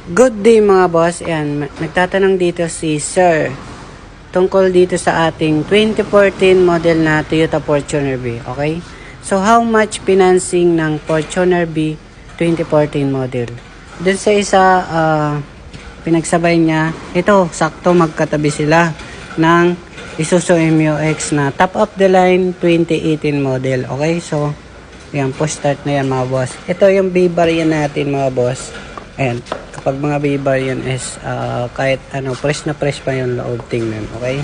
Good day mga boss. Ayan, nagtatanong dito si Sir tungkol dito sa ating 2014 model na Toyota Fortuner B. Okay? So how much financing ng Fortuner B 2014 model? Dun sa isa pinagsabay niya, ito sakto magkatabi sila ng Isuzu MU-X na top of the line 2018 model. Okay? So ayan, push start na yan mga boss. Ito yung B-bar yan natin mga boss. Ayan. Kapag mga B-bar yun is kahit ano, fresh na fresh pa yung loob, tingnan, okay?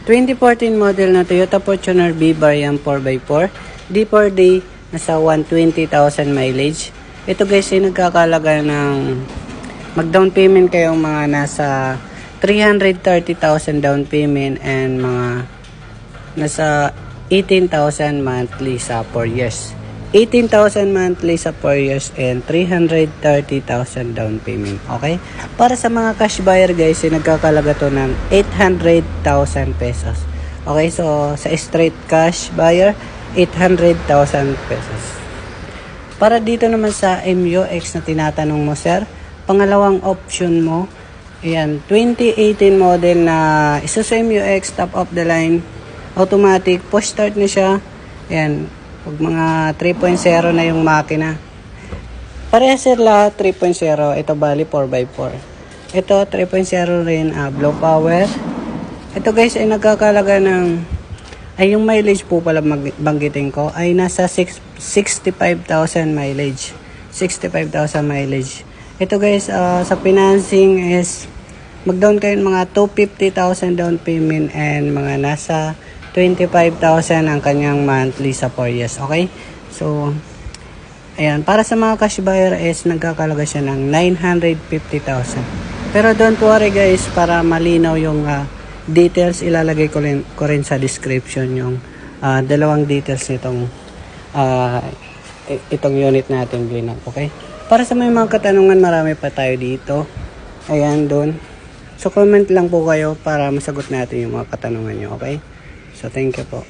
2014 model na Toyota Fortuner B-bar yan 4x4. D4D, nasa 120,000 mileage. Ito guys ay nagkakalaga ng mag-down payment kayong mga nasa 330,000 down payment and mga nasa 18,000 monthly sa 4 years. 18,000 monthly sa 4 years and 330,000 down payment. Okay? Para sa mga cash buyer guys, nagkakalaga to ng 800,000 pesos. Okay? So, sa straight cash buyer, 800,000 pesos. Para dito naman sa MU-X na tinatanong mo, sir, pangalawang option mo, ayan, 2018 model na Isuzu MU-X, top of the line, automatic, push start na siya. Ayan, pag mga 3.0 na yung makina. Parehas sila 3.0. Ito bali 4x4. Ito 3.0 rin, blow power. Ito guys ay nagkakalaga ng, ay yung mileage po pala banggitin ko, ay nasa 65,000 mileage. 65,000 mileage. Ito guys, sa financing is, mag-down kayo mga 250,000 down payment and mga nasa 25,000 ang kanyang monthly sa 4 years. Okay? So, ayan. Para sa mga cash buyer is nagkakalaga siya ng 950,000. Pero don't worry guys, para malinaw yung details, ilalagay ko rin sa description yung dalawang details nitong itong unit natin blinak. Okay? Para sa may mga katanungan, marami pa tayo dito. Ayan, doon. So, comment lang po kayo para masagot natin yung mga katanungan nyo. Okay? So, thank you po.